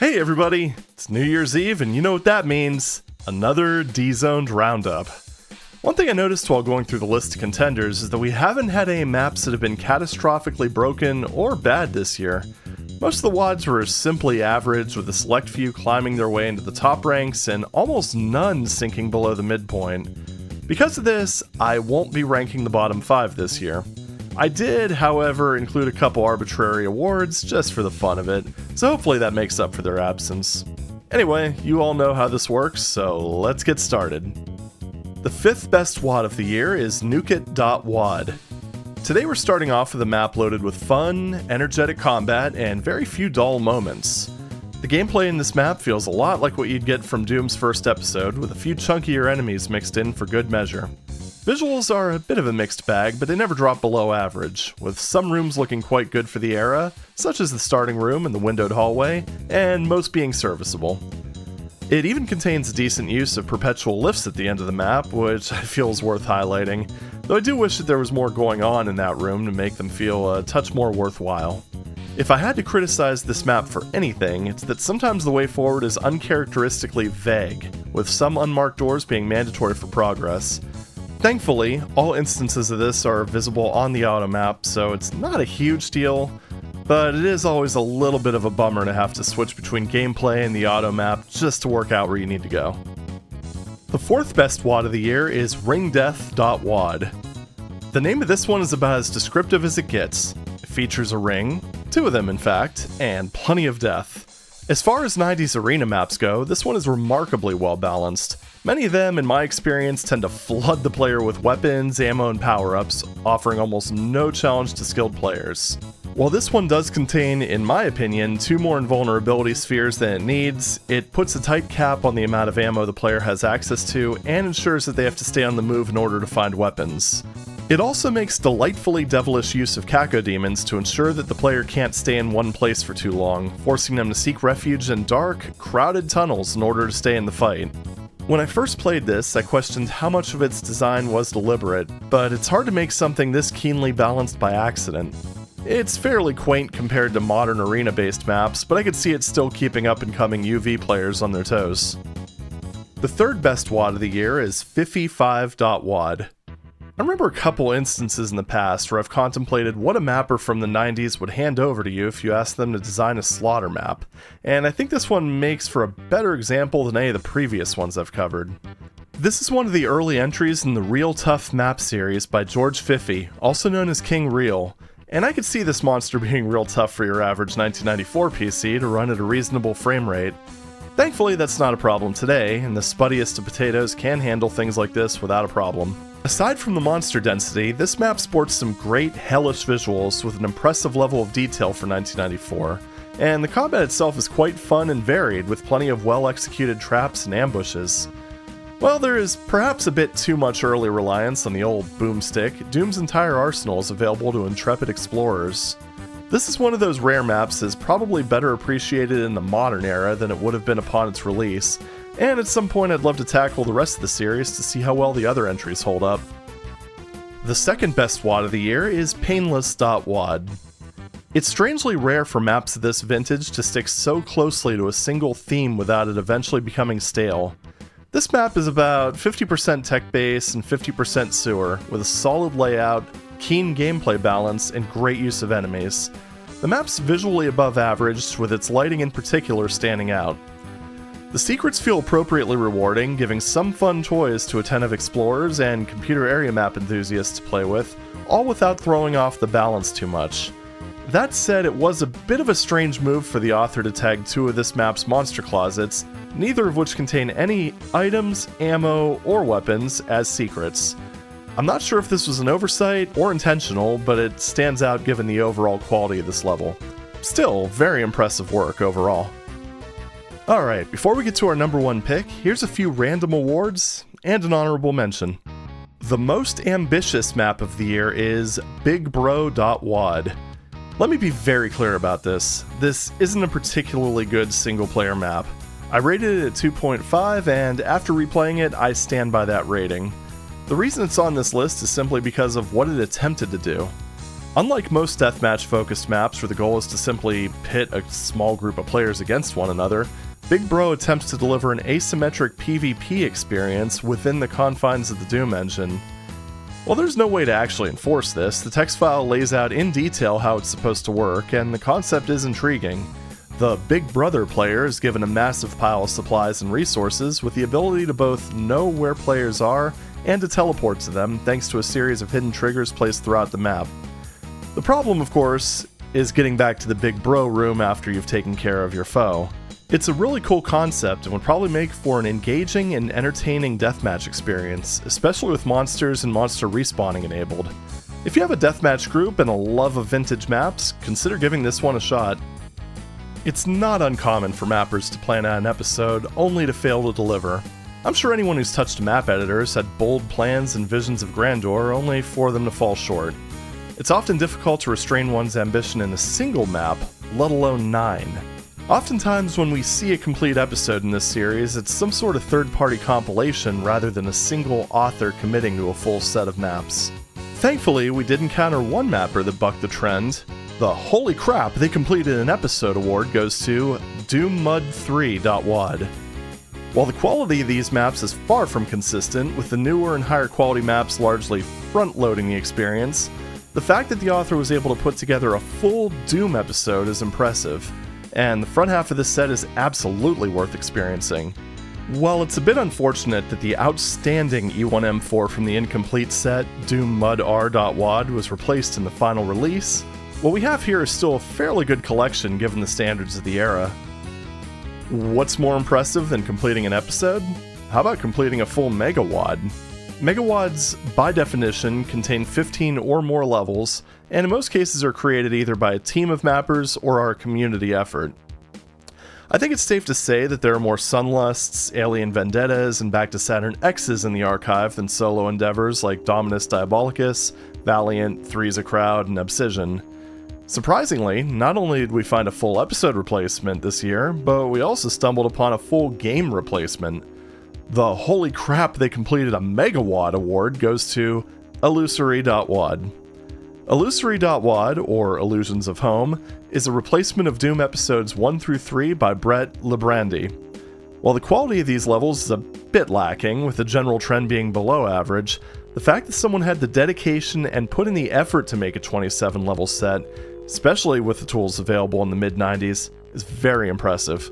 Hey everybody, it's New Year's Eve and you know what that means. Another D-Zoned Roundup. One thing I noticed while going through the list of contenders is that we haven't had any maps that have been catastrophically broken or bad this year. Most of the WODs were simply average, with a select few climbing their way into the top ranks and almost none sinking below the midpoint. Because of this, I won't be ranking the bottom 5 this year. I did, however, include a couple arbitrary awards just for the fun of it, so hopefully that makes up for their absence. Anyway, you all know how this works, so let's get started. The 5th best WOD of the year is Nukit.WOD. Today we're starting off with a map loaded with fun, energetic combat, and very few dull moments. The gameplay in this map feels a lot like what you'd get from Doom's first episode, with a few chunkier enemies mixed in for good measure. Visuals are a bit of a mixed bag, but they never drop below average, with some rooms looking quite good for the era, such as the starting room and the windowed hallway, and most being serviceable. It even contains a decent use of perpetual lifts at the end of the map, which I feel is worth highlighting, though I do wish that there was more going on in that room to make them feel a touch more worthwhile. If I had to criticize this map for anything, it's that sometimes the way forward is uncharacteristically vague, with some unmarked doors being mandatory for progress. Thankfully, all instances of this are visible on the auto map, so it's not a huge deal, but it is always a little bit of a bummer to have to switch between gameplay and the auto map just to work out where you need to go. The 4th best WOD of the year is Ringdeath.WOD. The name of this one is about as descriptive as it gets. It features a ring, 2 of them in fact, and plenty of death. As far as 90s arena maps go, this one is remarkably well balanced. Many of them, in my experience, tend to flood the player with weapons, ammo, and power-ups, offering almost no challenge to skilled players. While this one does contain, in my opinion, 2 more invulnerability spheres than it needs, it puts a tight cap on the amount of ammo the player has access to and ensures that they have to stay on the move in order to find weapons. It also makes delightfully devilish use of cacodemons to ensure that the player can't stay in one place for too long, forcing them to seek refuge in dark, crowded tunnels in order to stay in the fight. When I first played this, I questioned how much of its design was deliberate, but it's hard to make something this keenly balanced by accident. It's fairly quaint compared to modern arena-based maps, but I could see it still keeping up-and-coming UV players on their toes. The 3rd best WOD of the year is Fifi5.WOD. I remember a couple instances in the past where I've contemplated what a mapper from the 90s would hand over to you if you asked them to design a slaughter map, and I think this one makes for a better example than any of the previous ones I've covered. This is one of the early entries in the Real Tough map series by George Fifi, also known as King Real, and I could see this monster being real tough for your average 1994 PC to run at a reasonable frame rate. Thankfully that's not a problem today, and the spuddiest of potatoes can handle things like this without a problem. Aside from the monster density, this map sports some great hellish visuals with an impressive level of detail for 1994, and the combat itself is quite fun and varied with plenty of well-executed traps and ambushes. While there is perhaps a bit too much early reliance on the old boomstick, Doom's entire arsenal is available to intrepid explorers. This is one of those rare maps that is probably better appreciated in the modern era than it would have been upon its release, and at some point I'd love to tackle the rest of the series to see how well the other entries hold up. The 2nd best WOD of the year is Painless.WOD. It's strangely rare for maps of this vintage to stick so closely to a single theme without it eventually becoming stale. This map is about 50% tech base and 50% sewer, with a solid layout, keen gameplay balance, and great use of enemies. The map's visually above average, with its lighting in particular standing out. The secrets feel appropriately rewarding, giving some fun toys to attentive explorers and computer area map enthusiasts to play with, all without throwing off the balance too much. That said, it was a bit of a strange move for the author to tag 2 of this map's monster closets, neither of which contain any items, ammo, or weapons as secrets. I'm not sure if this was an oversight or intentional, but it stands out given the overall quality of this level. Still, very impressive work overall. Alright, before we get to our number 1 pick, here's a few random awards and an honorable mention. The most ambitious map of the year is BigBro.WOD. Let me be very clear about this. This isn't a particularly good single-player map. I rated it at 2.5, and after replaying it, I stand by that rating. The reason it's on this list is simply because of what it attempted to do. Unlike most deathmatch-focused maps where the goal is to simply pit a small group of players against one another, Big Bro attempts to deliver an asymmetric PvP experience within the confines of the Doom engine. While there's no way to actually enforce this, the text file lays out in detail how it's supposed to work, and the concept is intriguing. The Big Brother player is given a massive pile of supplies and resources with the ability to both know where players are and to teleport to them thanks to a series of hidden triggers placed throughout the map. The problem, of course, is getting back to the Big Bro room after you've taken care of your foe. It's a really cool concept and would probably make for an engaging and entertaining deathmatch experience, especially with monsters and monster respawning enabled. If you have a deathmatch group and a love of vintage maps, consider giving this one a shot. It's not uncommon for mappers to plan out an episode only to fail to deliver. I'm sure anyone who's touched a map editor has had bold plans and visions of grandeur only for them to fall short. It's often difficult to restrain one's ambition in a single map, let alone 9. Oftentimes when we see a complete episode in this series, it's some sort of third-party compilation rather than a single author committing to a full set of maps. Thankfully, we did encounter one mapper that bucked the trend. The "Holy crap, they completed an episode" award goes to DoomMud3.wad. While the quality of these maps is far from consistent, with the newer and higher quality maps largely front-loading the experience, the fact that the author was able to put together a full Doom episode is impressive, and the front half of this set is absolutely worth experiencing. While it's a bit unfortunate that the outstanding E1M4 from the incomplete set, DoomMudR.wad, was replaced in the final release, what we have here is still a fairly good collection given the standards of the era. What's more impressive than completing an episode? How about completing a full Megawad? Megawads, by definition, contain 15 or more levels, and in most cases are created either by a team of mappers or are a community effort. I think it's safe to say that there are more Sunlusts, Alien Vendettas, and Back to Saturn X's in the archive than solo endeavors like Dominus Diabolicus, Valiant, Three's a Crowd, and Obsidian. Surprisingly, not only did we find a full episode replacement this year, but we also stumbled upon a full game replacement. The "Holy crap, they completed a Megawad" award goes to Illusory.wad. Illusory.wad, or Illusions of Home, is a replacement of Doom episodes 1 through 3 by Brett Lebrandi. While the quality of these levels is a bit lacking, with the general trend being below average, the fact that someone had the dedication and put in the effort to make a 27 level set, especially with the tools available in the mid-90s, is very impressive.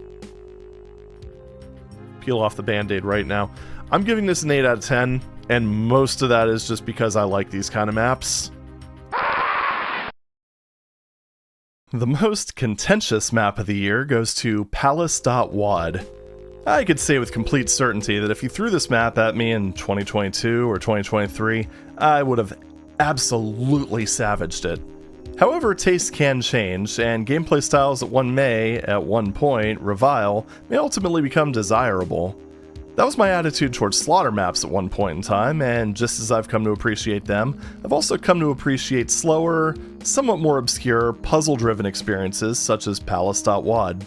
Peel off the band-aid right now. I'm giving this an 8 out of 10, and most of that is just because I like these kind of maps. The most contentious map of the year goes to Palace.wad. I could say with complete certainty that if you threw this map at me in 2022 or 2023, I would have absolutely savaged it. However, tastes can change, and gameplay styles that one may, at one point, revile may ultimately become desirable. That was my attitude towards slaughter maps at one point in time, and just as I've come to appreciate them, I've also come to appreciate slower, somewhat more obscure, puzzle-driven experiences such as Palace.wad.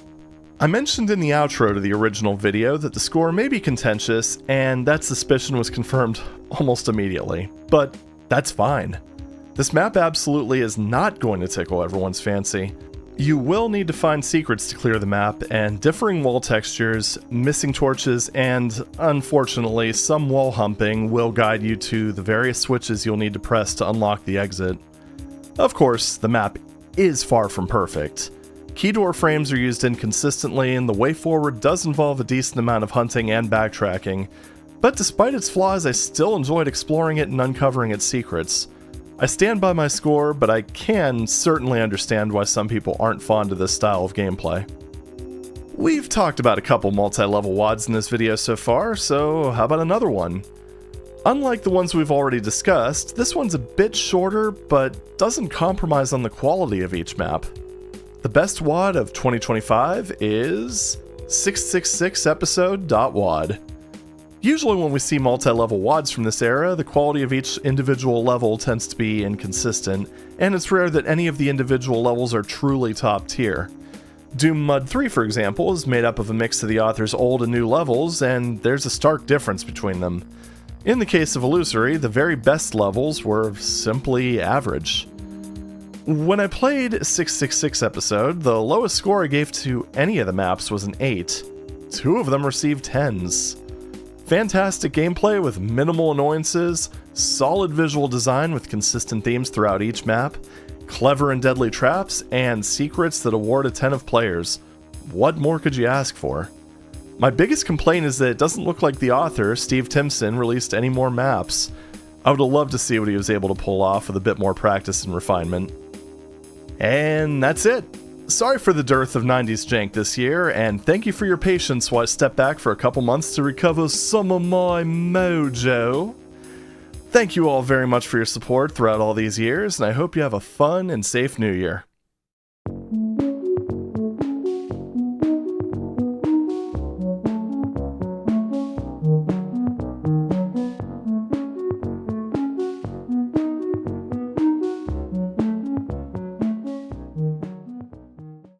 I mentioned in the outro to the original video that the score may be contentious, and that suspicion was confirmed almost immediately. But that's fine. This map absolutely is not going to tickle everyone's fancy. You will need to find secrets to clear the map, and differing wall textures, missing torches, and, unfortunately, some wall humping will guide you to the various switches you'll need to press to unlock the exit. Of course, the map is far from perfect. Key door frames are used inconsistently, and the way forward does involve a decent amount of hunting and backtracking, but despite its flaws, I still enjoyed exploring it and uncovering its secrets. I stand by my score, but I can certainly understand why some people aren't fond of this style of gameplay. We've talked about a couple multi-level WADs in this video so far, so how about another one? Unlike the ones we've already discussed, this one's a bit shorter, but doesn't compromise on the quality of each map. The best WAD of 2025 is 666 episode.wad. Usually when we see multi-level WADs from this era, the quality of each individual level tends to be inconsistent, and it's rare that any of the individual levels are truly top tier. Doom Mud 3, for example, is made up of a mix of the author's old and new levels, and there's a stark difference between them. In the case of Illusory, the very best levels were simply average. When I played 666 episode, the lowest score I gave to any of the maps was an 8. 2 of them received 10s. Fantastic gameplay with minimal annoyances, solid visual design with consistent themes throughout each map, clever and deadly traps, and secrets that award a 10 of players. What more could you ask for? My biggest complaint is that it doesn't look like the author, Steve Timpson, released any more maps. I would have loved to see what he was able to pull off with a bit more practice and refinement. And that's it. Sorry for the dearth of 90s jank this year, and thank you for your patience while I stepped back for a couple months to recover some of my mojo. Thank you all very much for your support throughout all these years, and I hope you have a fun and safe new year.